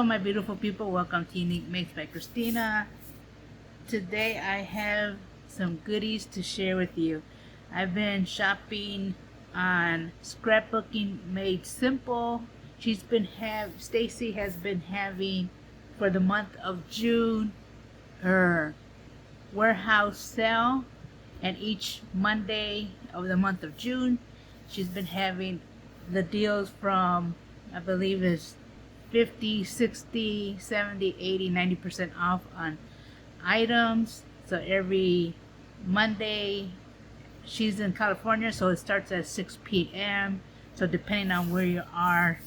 my beautiful people, welcome to Unique Makes by Christina. Today I have some goodies to share with you. I've been shopping on Scrapbooking Made Simple. Stacy has been having, for the month of June, her warehouse sale, and each Monday of the month of June she's been having the deals from, I believe is 50, 60, 70, 80, 90% off on items. So every Monday, she's in California, so it starts at 6 p.m. So depending on where you are,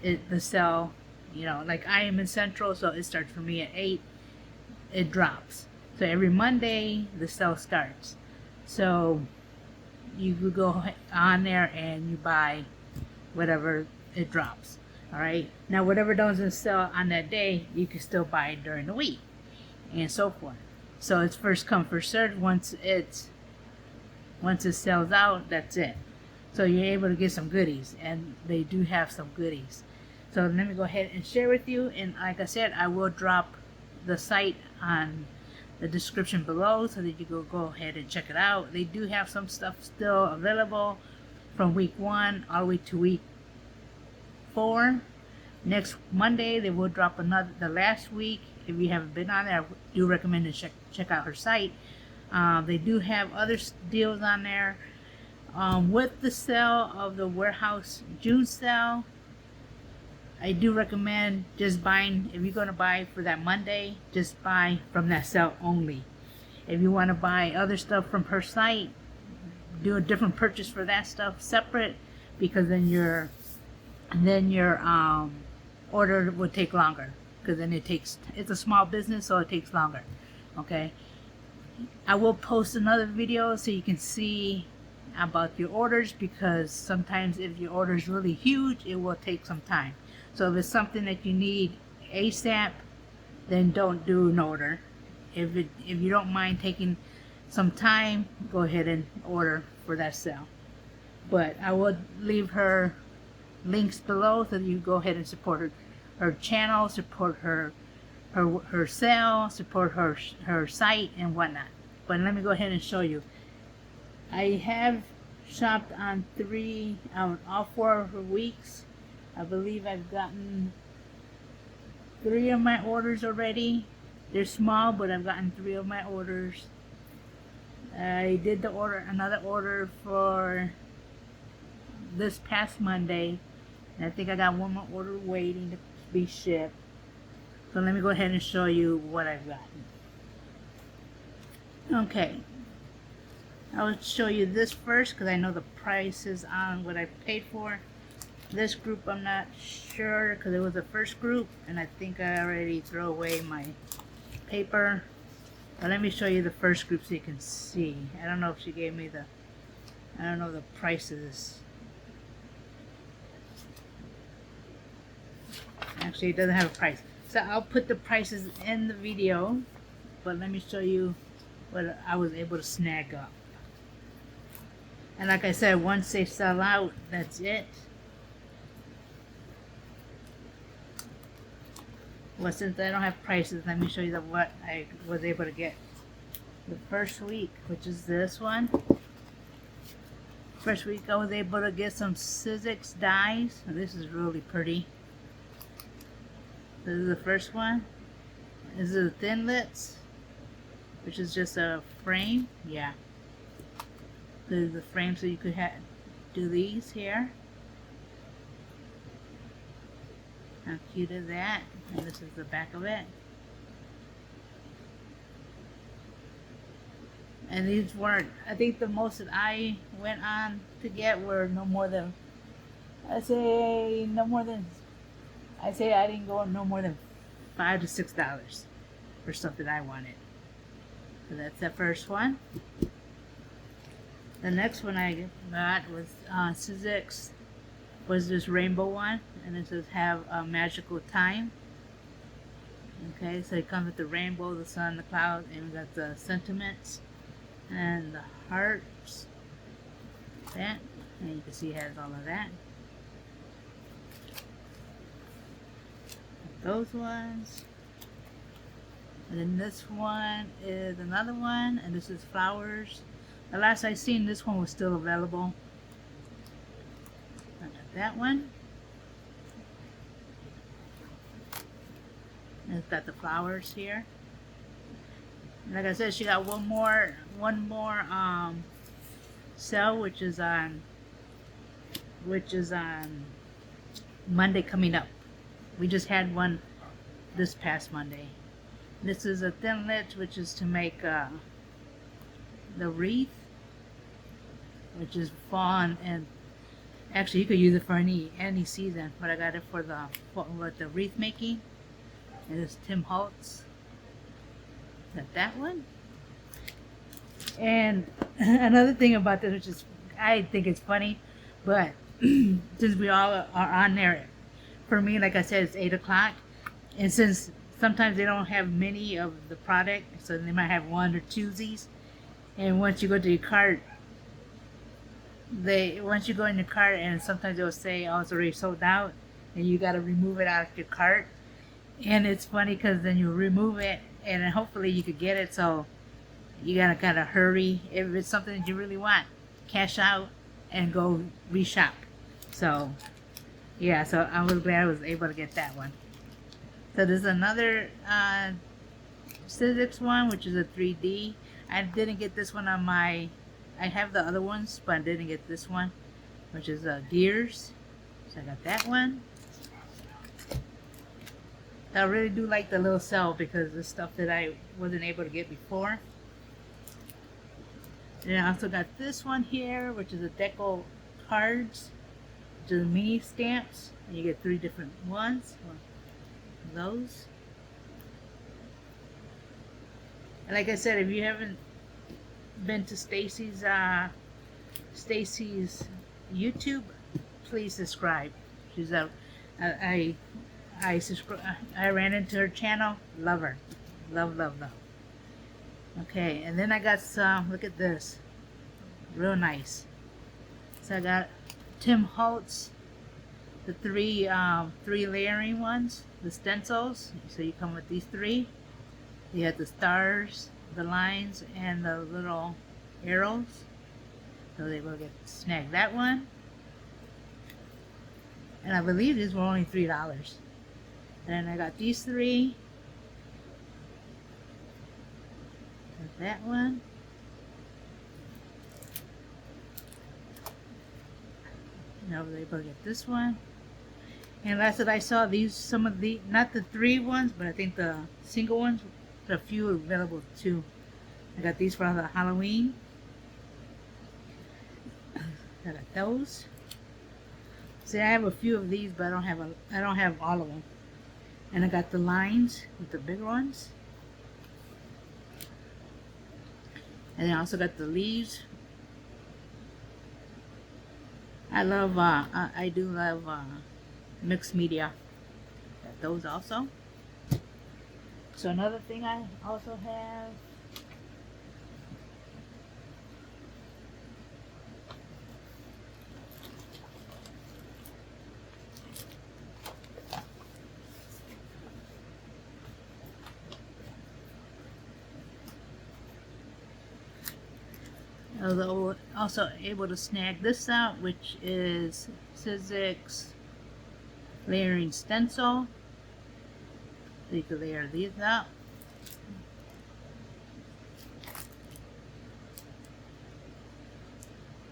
the sale, like I am in Central, so it starts for me at 8, it drops. So every Monday, the sale starts. So you could go on there and you buy whatever it drops. Alright, now whatever doesn't sell on that day, you can still buy it during the week, and so forth. So it's first come, first served. Once it sells out, that's it. So you're able to get some goodies, and they do have some goodies. So let me go ahead and share with you, and like I said, I will drop the site on the description below so that you can go ahead and check it out. They do have some stuff still available from week 1 all the way to week 4. Next Monday they will drop the last week. If you haven't been on there, I do recommend to check out her site. They do have other deals on there. With the sale of the warehouse June sale, I do recommend just buying, if you're going to buy for that Monday, just buy from that sale only. If you want to buy other stuff from her site, do a different purchase for that stuff separate, because then your order would take longer, because then it's a small business, so it takes longer. Okay, I will post another video so you can see about your orders, because sometimes if your order is really huge, it will take some time. So if it's something that you need ASAP, then don't do an order. If you don't mind taking some time, go ahead and order for that sale. But I will leave her links below so that you go ahead and support her channel, support her sale, support her site and whatnot. But let me go ahead and show you. I have shopped on all 4 of her weeks. I believe I've gotten 3 of my orders already. They're small, but I've gotten 3 of my orders. I did another order for this past Monday, and I think I got one more order waiting to be shipped. So let me go ahead and show you what I've gotten. Okay, I will show you this first because I know the prices on what I paid for. This group I'm not sure because it was the first group, and I think I already threw away my paper. But let me show you the first group so you can see. I don't know if she gave me the prices. Actually, it doesn't have a price. So I'll put the prices in the video, but let me show you what I was able to snag up. And like I said, once they sell out, that's it. Well, since I don't have prices, let me show you what I was able to get the first week, which is this one. First week I was able to get some Sizzix dies. This is really pretty. This is the first one. This is the Thinlits, which is just a frame. Yeah. This is the frame, so you could do these here. How cute is that? And this is the back of it. And these weren't, I think the most that I went on to get were no more than, I say I didn't go no more than $5 to $6 for stuff that I wanted. So that's the first one. The next one I got was Sizzix, was this rainbow one, and it says have a magical time. Okay, so it comes with the rainbow, the sun, the clouds, and we got the sentiments and the hearts. That, and you can see it has all of that. those ones. And then this one is another one, and this is flowers. The last I seen, this one was still available. I got that one. And it's got the flowers here. And like I said, she got one more sale, which is on Monday coming up. We just had one this past Monday. This is a thin lit, which is to make the wreath, which is fun, and actually you could use it for any season. But I got it for the wreath making. And it's Tim Holtz. Got that one. And another thing about this, which is I think it's funny, but since we all are on there, for me, like I said, it's 8 o'clock, and since sometimes they don't have many of the product, so they might have one or twosies, and once you go to your cart, once you go in your cart, and sometimes they'll say, oh, it's already sold out, and you got to remove it out of your cart. And it's funny because then you remove it, and then hopefully you could get it, so you gotta kind of hurry. If it's something that you really want, cash out and go reshop. So yeah, so I was glad I was able to get that one. So there's another Sizzix one, which is a 3D. I didn't get this one on my, I have the other ones, but I didn't get this one, which is Deers. So I got that one. I really do like the little cell because it's stuff that I wasn't able to get before. And I also got this one here, which is a deco cards, which is mini stamps, and you get 3 different ones. Those. And like I said, if you haven't been to Stacy's YouTube, please subscribe. She's a I ran into her channel. Love her. Love. Okay, and then I got some, look at this. Real nice. So I got Tim Holtz, the three layering ones, the stencils. So you come with these 3. You have the stars, the lines, and the little arrows. So they will snag that one. And I believe these were only $3. And I got these 3. Got that one. And I was able to get this one. And last that I saw, some of the, not the 3 ones, but I think the single ones, there are a few available too. I got these for the Halloween. I got those. See, I have a few of these, but I don't have all of them. And I got the lines with the big ones. And I also got the leaves. I do love mixed media. Got those also. So another thing I also have, I was also able to snag this out, which is Sizzix layering stencil. So you can layer these out.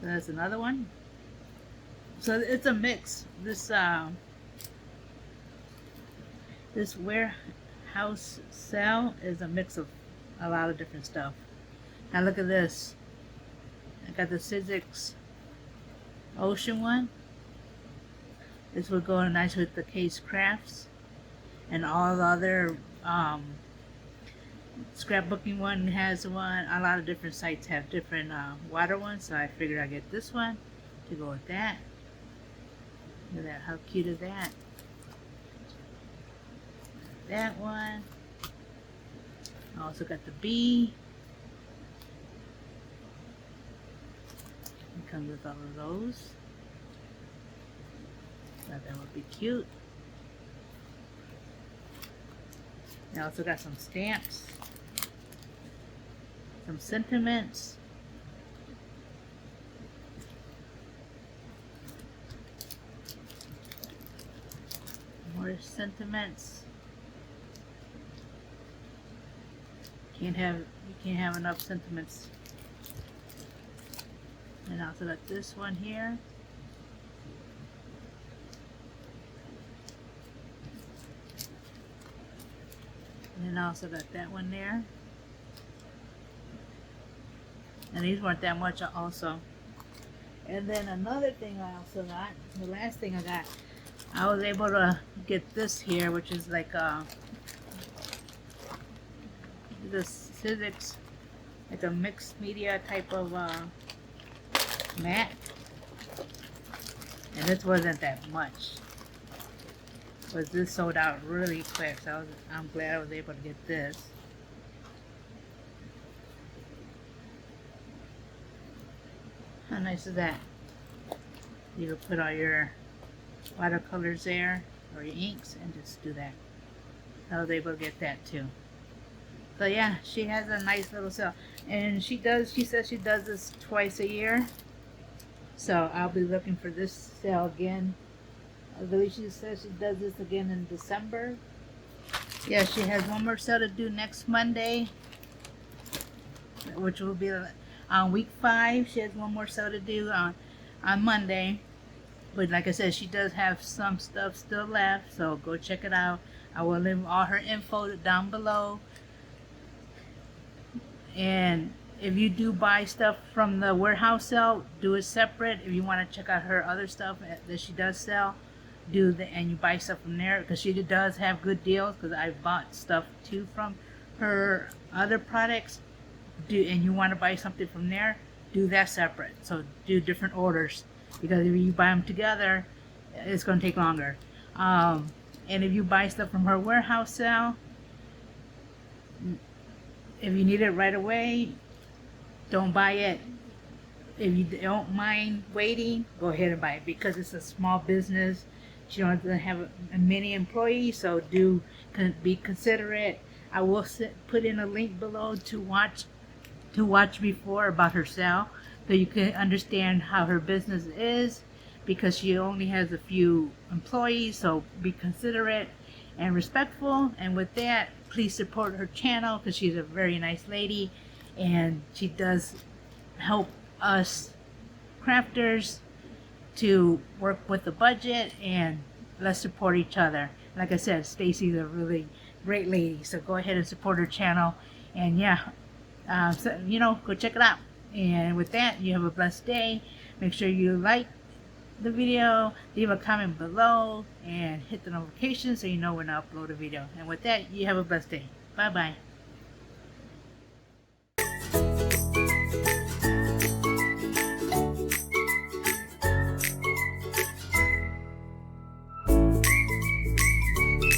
So that's another one. So it's a mix. This warehouse sale is a mix of a lot of different stuff. Now look at this. I got the Sizzix Ocean one. This would go nice with the Case Crafts, and all the other scrapbooking one has one. A lot of different sites have different water ones, so I figured I'd get this one to go with that. Look at that, how cute is that? That one. I also got the bee. It comes with all of those. Thought that would be cute. I also got some stamps, some sentiments, more sentiments. You can't have enough sentiments. And I also got this one here. And then I also got that one there. And these weren't that much also. And then another thing I also got, the last thing I got, I was able to get this here, which is like the civics, like a mixed media type of mat. And this wasn't that much, but this sold out really quick, so I'm glad I was able to get this. How nice is that? You can put all your watercolors there, or your inks, and just do that. I was able to get that too. So yeah, she has a nice little sale, and she says she does this twice a year. So I'll be looking for this sale again. I believe she says she does this again in December. Yeah, she has one more sale to do next Monday, which will be on week 5. She has one more sale to do on Monday. But like I said, she does have some stuff still left, so go check it out. I will leave all her info down below. And if you do buy stuff from the warehouse sale, do it separate. If you want to check out her other stuff that she does sell, and you buy stuff from there, because she does have good deals. Because I bought stuff too from her other products. And you want to buy something from there, do that separate. So do different orders, because if you buy them together, it's going to take longer. And if you buy stuff from her warehouse sale, if you need it right away, don't buy it. If you don't mind waiting, go ahead and buy it, because it's a small business. She doesn't have many employees, so be considerate. I will put in a link below to watch before about her sale, so you can understand how her business is, because she only has a few employees. So be considerate and respectful. And with that, please support her channel, because she's a very nice lady, and she does help us crafters to work with the budget, and let's support each other. Like I said, Stacy's a really great lady, so go ahead and support her channel. And yeah, so, go check it out. And with that, you have a blessed day. Make sure you like the video, leave a comment below, and hit the notification so you know when I upload a video. And with that, you have a blessed day. Bye bye.